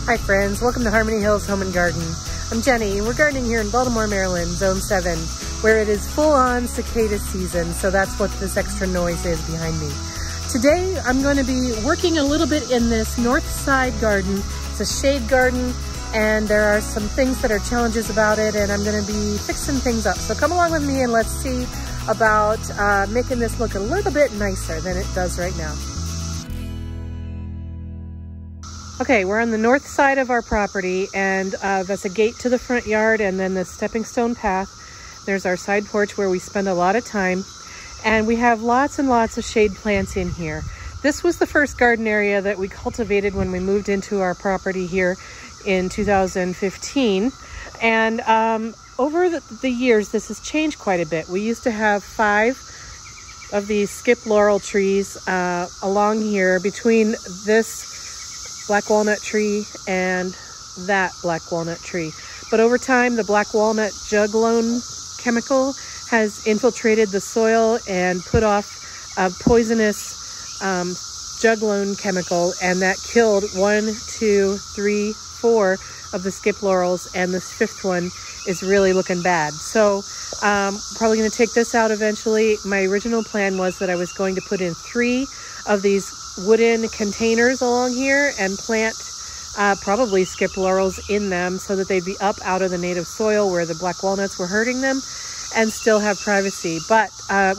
Hi friends, welcome to Harmony Hills Home and Garden. I'm Jenny and we're gardening here in Baltimore, Maryland, Zone 7, where it is full-on cicada season, so that's what this extra noise is behind me. Today I'm going to be working a little bit in this north side garden. It's a shade garden and there are some things that are challenges about it, and I'm going to be fixing things up. So come along with me and let's see about making this look a little bit nicer than it does right now. Okay, we're on the north side of our property, and that's a gate to the front yard and then the stepping stone path. There's our side porch where we spend a lot of time, and we have lots and lots of shade plants in here. This was the first garden area that we cultivated when we moved into our property here in 2015, and over the years this has changed quite a bit. We used to have 5 of these skip laurel trees along here between this black walnut tree and that black walnut tree. But over time, the black walnut juglone chemical has infiltrated the soil and put off a poisonous juglone chemical, and that killed 1, 2, 3, 4 of the skip laurels, and this 5th one is really looking bad. So probably going to take this out eventually. My original plan was that I was going to put in 3 of these wooden containers along here and plant probably skip laurels in them so that they'd be up out of the native soil where the black walnuts were hurting them and still have privacy. But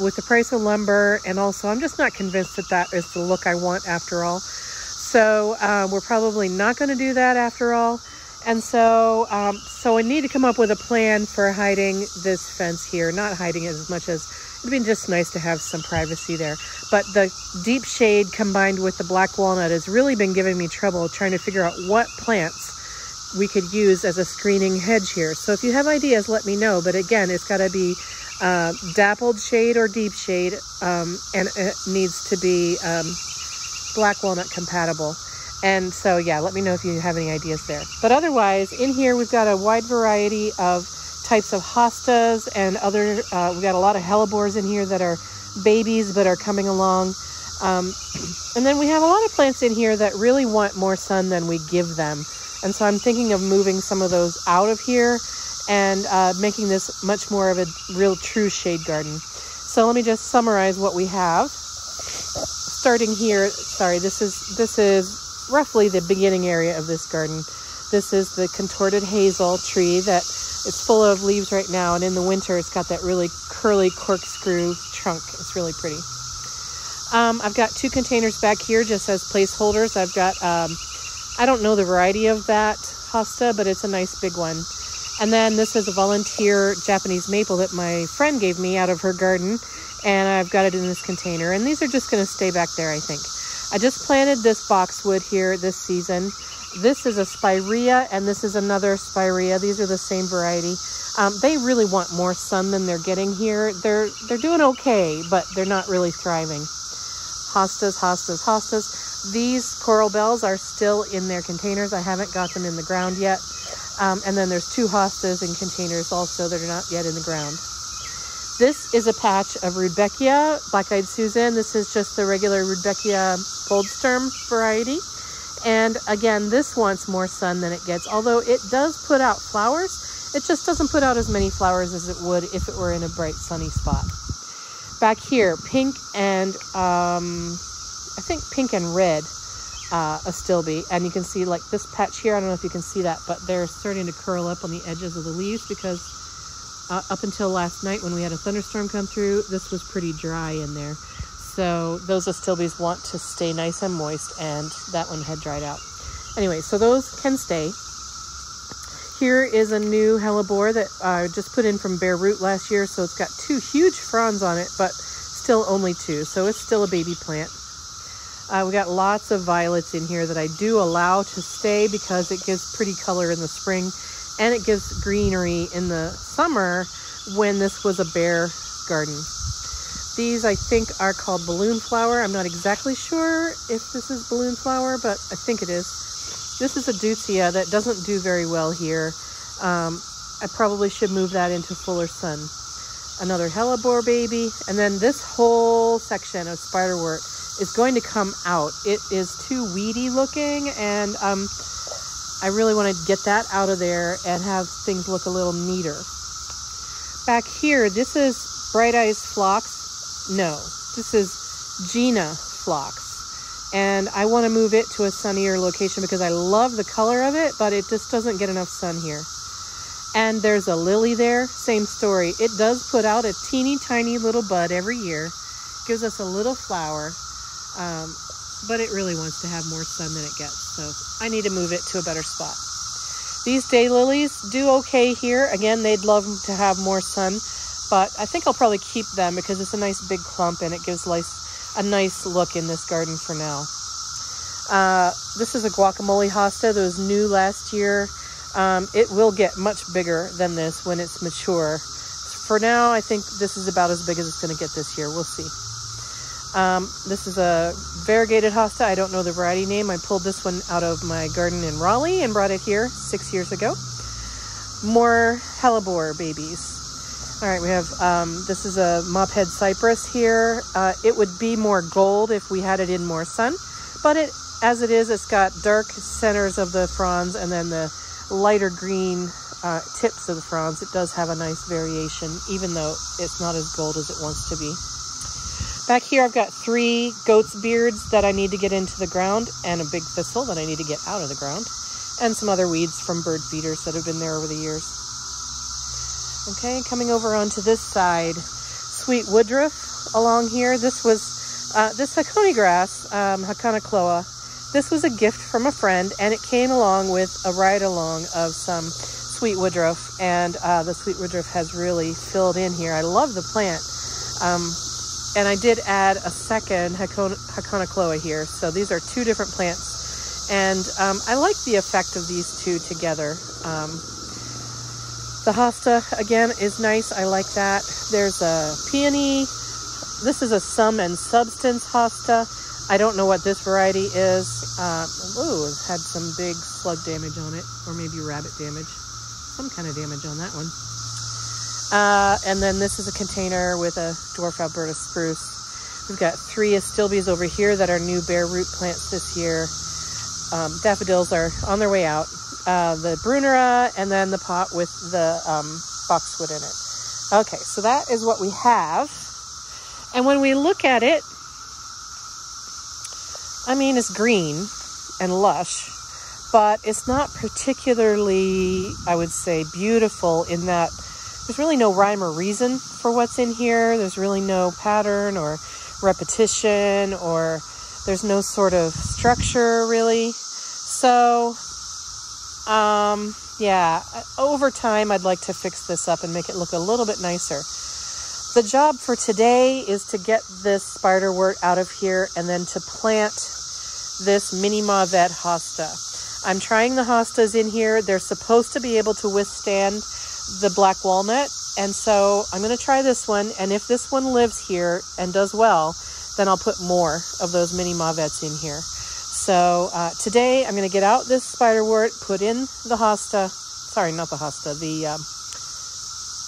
with the price of lumber, and also I'm just not convinced that that is the look I want after all. So we're probably not going to do that after all. And so I need to come up with a plan for hiding this fence here. Not hiding it as much as it'd be just nice to have some privacy there. But the deep shade combined with the black walnut has really been giving me trouble trying to figure out what plants we could use as a screening hedge here. So if you have ideas, let me know. But again, it's got to be dappled shade or deep shade, and it needs to be black walnut compatible. And so, yeah, let me know if you have any ideas there. But otherwise, in here, we've got a wide variety of types of hostas and other, we got a lot of hellebores in here that are babies but are coming along. And then we have a lot of plants in here that really want more sun than we give them. And so I'm thinking of moving some of those out of here and making this much more of a real true shade garden. So let me just summarize what we have. Starting here, sorry, this is roughly the beginning area of this garden. This is the contorted hazel tree that it's full of leaves right now, and in the winter it's got that really curly corkscrew trunk. It's really pretty. I've got 2 containers back here just as placeholders. I've got, I don't know the variety of that hosta, but it's a nice big one. And then this is a volunteer Japanese maple that my friend gave me out of her garden, and I've got it in this container. And these are just going to stay back there, I think. I just planted this boxwood here this season. This is a spirea, and this is another spirea. These are the same variety. They really want more sun than they're getting here. They're doing okay, but they're not really thriving. Hostas, hostas, hostas. These coral bells are still in their containers. I haven't got them in the ground yet. And then there's 2 hostas in containers also that are not yet in the ground. This is a patch of Rudbeckia, Black-Eyed Susan. This is just the regular Rudbeckia goldsturm variety. And again, this wants more sun than it gets. Although it does put out flowers, it just doesn't put out as many flowers as it would if it were in a bright sunny spot. Back here, pink and, I think pink and red astilbe. And you can see like this patch here, I don't know if you can see that, but they're starting to curl up on the edges of the leaves because up until last night when we had a thunderstorm come through, this was pretty dry in there. So those astilbes want to stay nice and moist, and that one had dried out. Anyway, so those can stay. Here is a new hellebore that I just put in from bare root last year, so it's got 2 huge fronds on it, but still only 2, so it's still a baby plant. We got lots of violets in here that I do allow to stay because it gives pretty color in the spring, and it gives greenery in the summer when this was a bare garden. These, I think, are called balloon flower. I'm not exactly sure if this is balloon flower, but I think it is. This is a deutzia that doesn't do very well here. I probably should move that into fuller sun. Another hellebore baby. And then this whole section of spiderwort is going to come out. It is too weedy looking, and I really want to get that out of there and have things look a little neater. Back here, this is Bright Eyes Phlox. No, this is Gina Phlox. And I want to move it to a sunnier location because I love the color of it, but it just doesn't get enough sun here. And there's a lily there, same story. It does put out a teeny tiny little bud every year. Gives us a little flower, but it really wants to have more sun than it gets. So I need to move it to a better spot. These daylilies do okay here. Again, they'd love to have more sun, but I think I'll probably keep them because it's a nice big clump and it gives a nice look in this garden for now. This is a Guacamole Hosta that was new last year. It will get much bigger than this when it's mature. For now, I think this is about as big as it's going to get this year. We'll see. This is a variegated hosta. I don't know the variety name. I pulled this one out of my garden in Raleigh and brought it here 6 years ago. More hellebore babies. All right, we have, this is a Mop Head Cypress here. It would be more gold if we had it in more sun, but as it is, it's got dark centers of the fronds and then the lighter green tips of the fronds. It does have a nice variation, even though it's not as gold as it wants to be. Back here, I've got 3 goat's beards that I need to get into the ground and a big thistle that I need to get out of the ground and some other weeds from bird feeders that have been there over the years. Okay, coming over onto this side, sweet woodruff along here. This was, this Hakoni grass, Hakana cloa. This was a gift from a friend and it came along with a ride-along of some sweet woodruff, and the sweet woodruff has really filled in here. I love the plant. And I did add a second Hakona cloa here. So these are 2 different plants. And I like the effect of these 2 together. The hosta, again, is nice. I like that. There's a peony. This is a Sum and Substance hosta. I don't know what this variety is. Ooh, it's had some big slug damage on it. Or maybe rabbit damage. Some kind of damage on that one. And then this is a container with a dwarf Alberta spruce. We've got 3 astilbes over here that are new bare root plants this year. Daffodils are on their way out. The Brunera, and then the pot with the boxwood in it. Okay, so that is what we have. And when we look at it, I mean, it's green and lush, but it's not particularly, I would say, beautiful in that there's really no rhyme or reason for what's in here. There's really no pattern or repetition, or there's no sort of structure really. So, yeah, over time, I'd like to fix this up and make it look a little bit nicer. The job for today is to get this spiderwort out of here and then to plant this mini Mauvet hosta. I'm trying the hostas in here. They're supposed to be able to withstand the black walnut, and so I'm going to try this one, and if this one lives here and does well, then I'll put more of those mini Mauvets in here. So today I'm going to get out this spiderwort, put in the hosta, sorry, not the hosta, the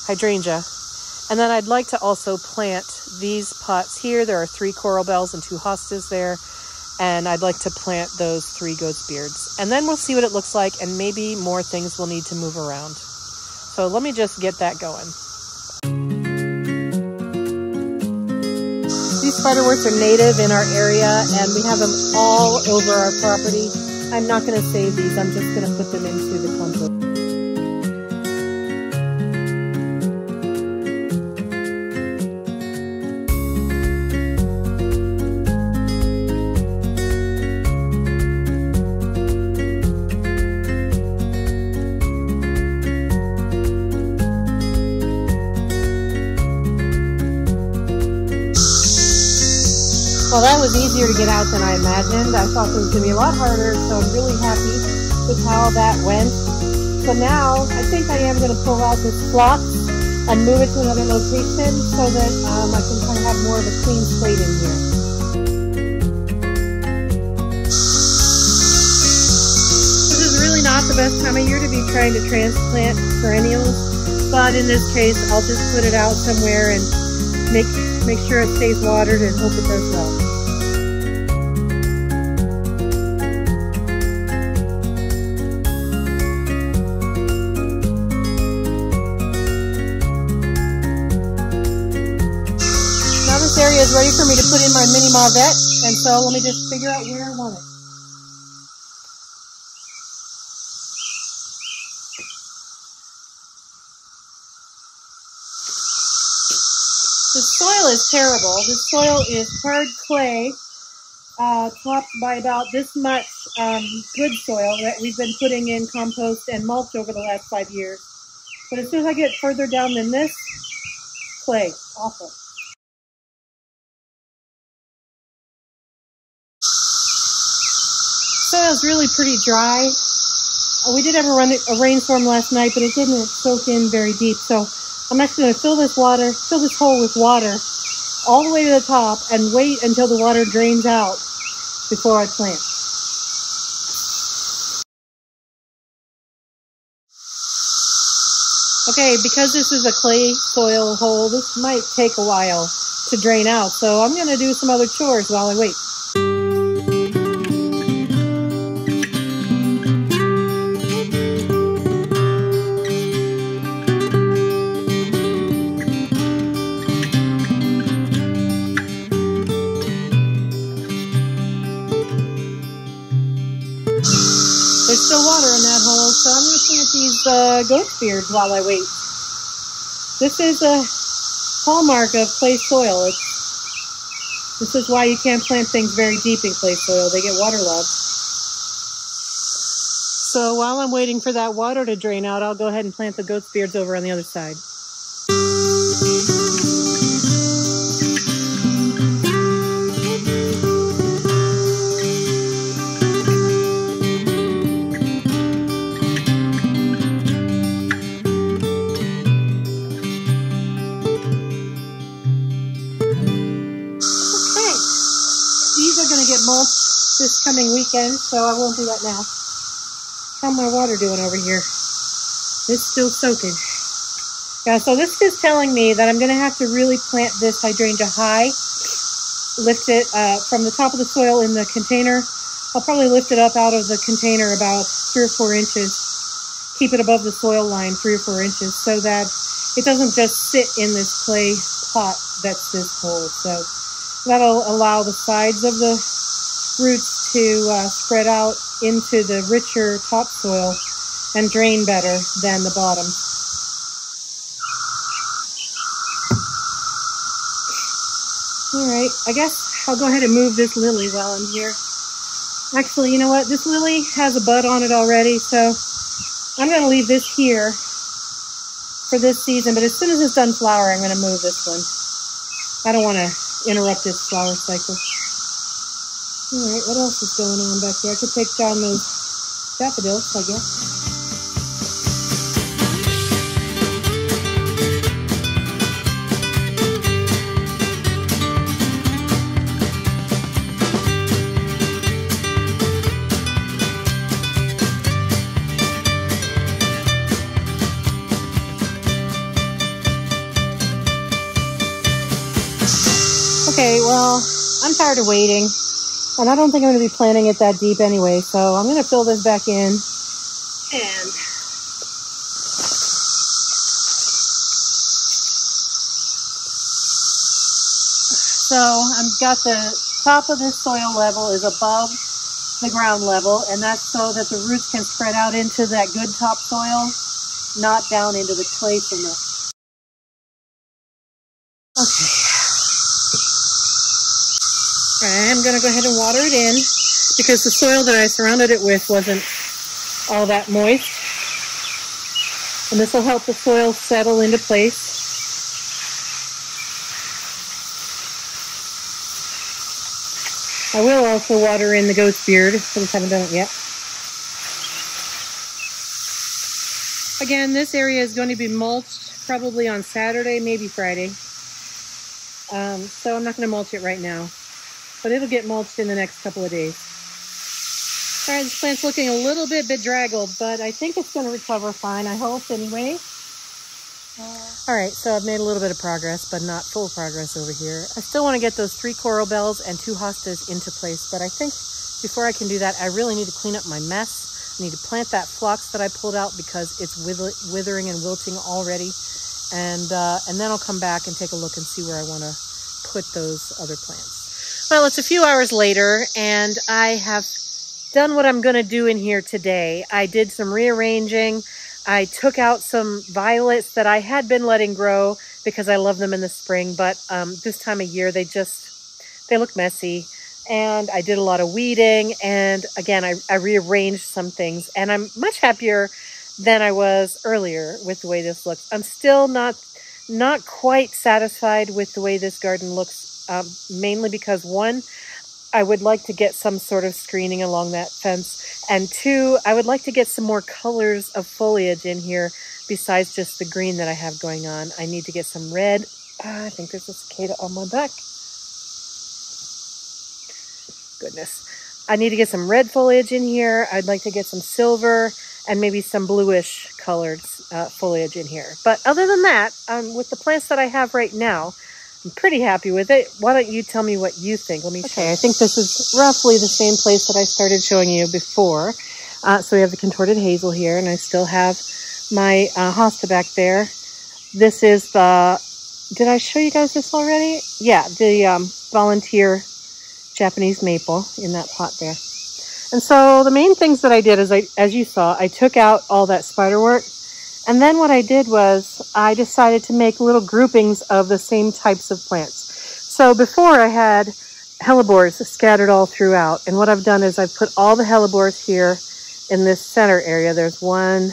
hydrangea, and then I'd like to also plant these pots here. There are 3 coral bells and 2 hostas there, and I'd like to plant those 3 goat's beards, and then we'll see what it looks like, and maybe more things will need to move around. So let me just get that going. These spiderworts are native in our area and we have them all over our property. I'm not going to save these, I'm just going to put them into the compost. Well, that was easier to get out than I imagined. I thought it was going to be a lot harder, so I'm really happy with how that went. So now, I think I am going to pull out this phlox and move it to another location so that I can kind of have more of a clean slate in here. This is really not the best time of year to be trying to transplant perennials, but in this case, I'll just put it out somewhere and make sure it stays watered and hope it does well. ready for me to put in my mini Mauvette, and so let me just figure out where I want it. The soil is terrible. This soil is hard clay, topped by about this much good soil that we've been putting in compost and mulch over the last 5 years. But as soon as I get further down than this, clay, awful. Soil's really pretty dry. We did have a rainstorm last night, but it didn't soak in very deep. So I'm actually going to fill this hole with water all the way to the top and wait until the water drains out before I plant. Okay, because this is a clay soil hole, this might take a while to drain out. So I'm going to do some other chores while I wait. There's still water in that hole, so I'm going to plant these goat's beards while I wait. This is a hallmark of clay soil. This is why you can't plant things very deep in clay soil. They get waterlogged. So while I'm waiting for that water to drain out, I'll go ahead and plant the goat's beards over on the other side. Mulch this coming weekend, so I won't do that now. How's my water doing over here? It's still soaking. Yeah, so this is telling me that I'm going to have to really plant this hydrangea high. Lift it from the top of the soil in the container. I'll probably lift it up out of the container about 3 or 4 inches. Keep it above the soil line 3 or 4 inches so that it doesn't just sit in this clay pot that's this hole. So that'll allow the sides of the roots to spread out into the richer topsoil and drain better than the bottom. All right, I guess I'll go ahead and move this lily while I'm here. Actually, you know what? This lily has a bud on it already, so I'm going to leave this here for this season, but as soon as it's done flowering, I'm going to move this one. I don't want to interrupt its flower cycle. All right, what else is going on back here? I could take down those daffodils, I guess. Okay, well, I'm tired of waiting. And I don't think I'm going to be planting it that deep anyway, so I'm going to fill this back in. And so I've got the top of this soil level is above the ground level, and that's so that the roots can spread out into that good topsoil, not down into the clay so much. Okay. I'm going to go ahead and water it in because the soil that I surrounded it with wasn't all that moist. And this will help the soil settle into place. I will also water in the goat's beard. I just haven't done it yet. Again, this area is going to be mulched probably on Saturday, maybe Friday. So I'm not going to mulch it right now. But it'll get mulched in the next couple of days. All right, this plant's looking a little bit bedraggled, but I think it's going to recover fine, I hope, anyway. All right, so I've made a little bit of progress, but not full progress over here. I still want to get those 3 coral bells and 2 hostas into place, but I think before I can do that, I really need to clean up my mess. I need to plant that phlox that I pulled out because it's withering and wilting already. And then I'll come back and take a look and see where I want to put those other plants. Well, it's a few hours later, and I have done what I'm going to do in here today. I did some rearranging. I took out some violets that I had been letting grow because I love them in the spring, but this time of year they look messy. And I did a lot of weeding, and again, I rearranged some things, and I'm much happier than I was earlier with the way this looks. I'm still not quite satisfied with the way this garden looks, mainly because one, I would like to get some sort of screening along that fence, and two, I would like to get some more colors of foliage in here besides just the green that I have going on. I need to get some red. I think there's a cicada on my back. Goodness. I need to get some red foliage in here. I'd like to get some silver and maybe some bluish colored foliage in here. But other than that, with the plants that I have right now, I'm pretty happy with it. Why don't you tell me what you think? Let me show you. I think this is roughly the same place that I started showing you before. So we have the contorted hazel here, and I still have my hosta back there. This is the, did I show you guys this already? Yeah, the volunteer Japanese maple in that pot there. And so the main things that I did is, as you saw, I took out all that spiderwort. And then what I did was I decided to make little groupings of the same types of plants. So before I had hellebores scattered all throughout. And what I've done is I've put all the hellebores here in this center area. There's 1,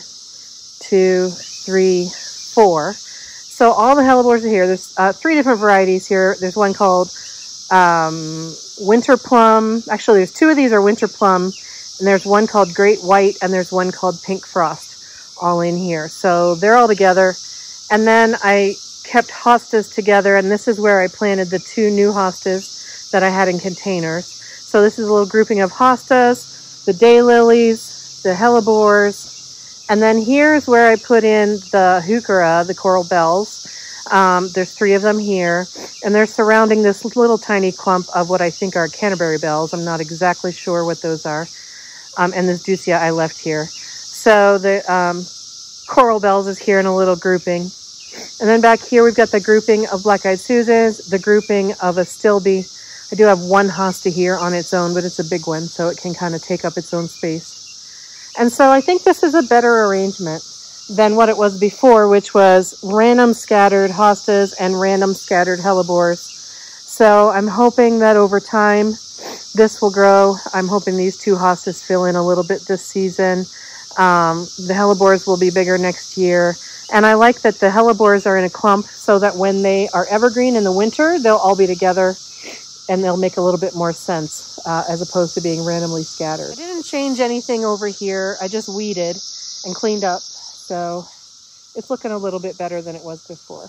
2, 3, 4. So all the hellebores are here. There's 3 different varieties here. There's one called winter plum. Actually, there's 2 of these are winter plum, and there's one called great white, and there's one called pink frost, all in here. So they're all together. And then I kept hostas together, and this is where I planted the 2 new hostas that I had in containers. So this is a little grouping of hostas, the daylilies, the hellebores, and then here's where I put in the heuchera, the coral bells. There's 3 of them here, and they're surrounding this little tiny clump of what I think are Canterbury bells. I'm not exactly sure what those are. And this Ducia I left here. So the coral bells is here in a little grouping. And then back here we've got the grouping of black-eyed Susans, the grouping of Astilbe. I do have one hosta here on its own, but it's a big one, so it can kind of take up its own space. And so I think this is a better arrangement than what it was before, which was random scattered hostas and random scattered hellebores. So I'm hoping that over time this will grow. I'm hoping these 2 hostas fill in a little bit this season. The hellebores will be bigger next year. And I like that the hellebores are in a clump so that when they are evergreen in the winter, they'll all be together and they'll make a little bit more sense as opposed to being randomly scattered. I didn't change anything over here. I just weeded and cleaned up. So it's looking a little bit better than it was before.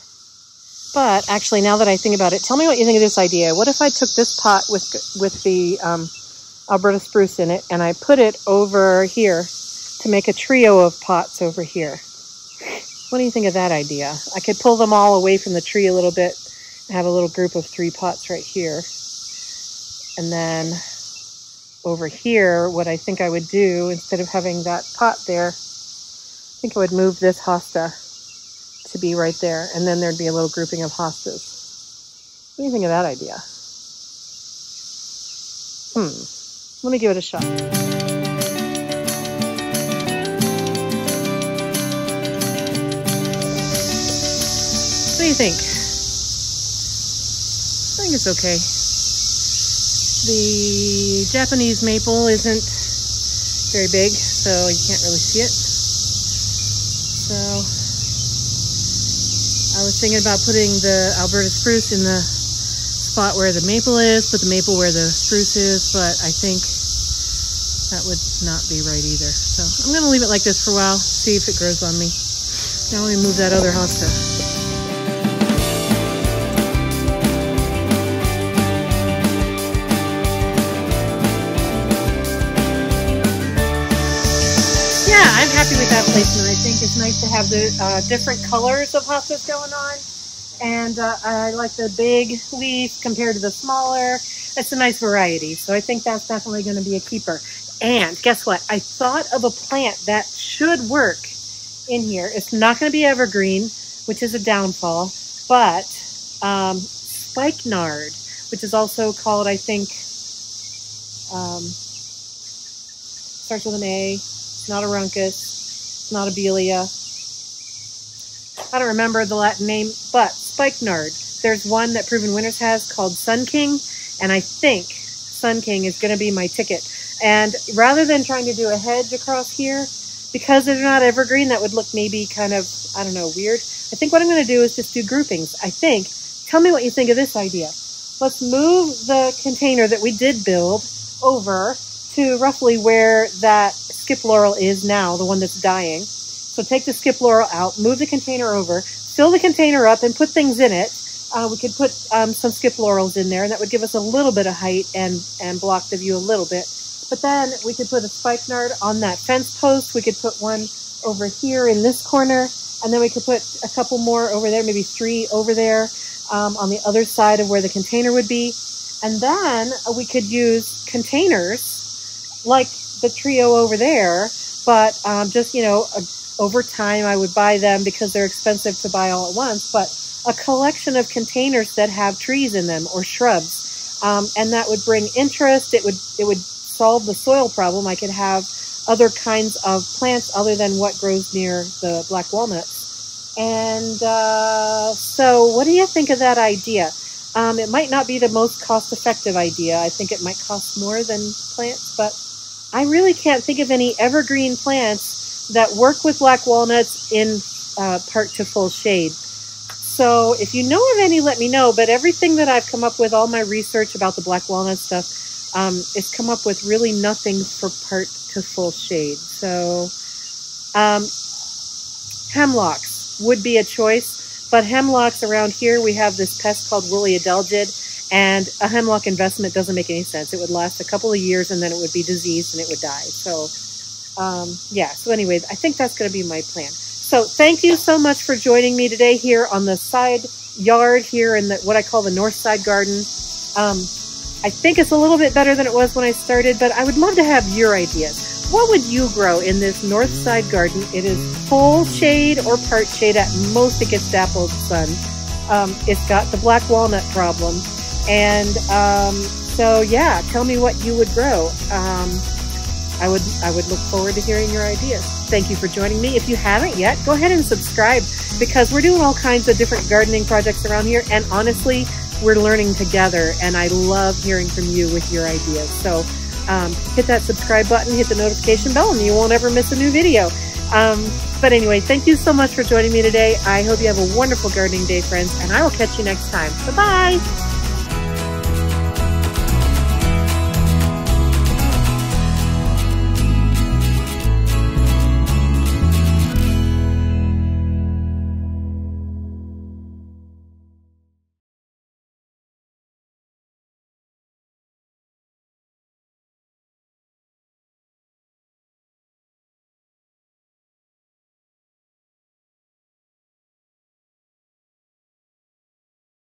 But actually, now that I think about it, tell me what you think of this idea. What if I took this pot with the Alberta spruce in it and I put it over here to make a trio of pots over here? What do you think of that idea? I could pull them all away from the tree a little bit and have a little group of 3 pots right here. And then over here, what I think I would do, instead of having that pot there, I think I would move this hosta to be right there, and then there'd be a little grouping of hostas. What do you think of that idea? Let me give it a shot. What do you think? I think it's okay. The Japanese maple isn't very big, so you can't really see it. So I was thinking about putting the Alberta spruce in the spot where the maple is, put the maple where the spruce is, but I think that would not be right either. So I'm going to leave it like this for a while, see if it grows on me. Now let me move that other hosta. I'm happy with that placement. I think it's nice to have the different colors of hostas going on. And I like the big leaf compared to the smaller. It's a nice variety. So I think that's definitely going to be a keeper. And guess what? I thought of a plant that should work in here. It's not going to be evergreen, which is a downfall. But spikenard, which is also called, I think, starts with an A. It's not a runcus. It's not a belia. I don't remember the Latin name, but spikenard. There's one that Proven Winners has called Sun King, and I think Sun King is going to be my ticket. And rather than trying to do a hedge across here, because they're not evergreen, that would look maybe kind of, I don't know, weird. I think what I'm going to do is just do groupings. I think, tell me what you think of this idea. Let's move the container that we did build over to roughly where that skip laurel is now, the one that's dying. So take the skip laurel out, move the container over, fill the container up and put things in it. We could put some skip laurels in there, and that would give us a little bit of height and block the view a little bit. But then we could put a spikenard on that fence post. We could put one over here in this corner, and then we could put a couple more over there, maybe 3 over there on the other side of where the container would be. And then we could use containers like the trio over there, but just, you know, over time I would buy them because they're expensive to buy all at once, but a collection of containers that have trees in them or shrubs. And that would bring interest. It would solve the soil problem. I could have other kinds of plants other than what grows near the black walnuts. And so what do you think of that idea? It might not be the most cost-effective idea. I think it might cost more than plants, but I really can't think of any evergreen plants that work with black walnuts in part to full shade. So if you know of any, let me know. But everything that I've come up with, all my research about the black walnut stuff, is come up with really nothing for part to full shade. So hemlocks would be a choice. But hemlocks around here, we have this pest called woolly adelgid. And a hemlock investment doesn't make any sense. It would last a couple of years and then it would be diseased and it would die. So yeah, so anyways, I think that's going to be my plan. So thank you so much for joining me today here on the side yard here in what I call the north side garden. I think it's a little bit better than it was when I started, but I would love to have your ideas. What would you grow in this north side garden? It is full shade or part shade. At most it gets dappled sun. It's got the black walnut problem. And so yeah, tell me what you would grow. I would look forward to hearing your ideas. Thank you for joining me. If you haven't yet, go ahead and subscribe because we're doing all kinds of different gardening projects around here. And honestly, we're learning together and I love hearing from you with your ideas. So hit that subscribe button, hit the notification bell, and you won't ever miss a new video. But anyway, thank you so much for joining me today. I hope you have a wonderful gardening day, friends, and I will catch you next time. Bye-bye.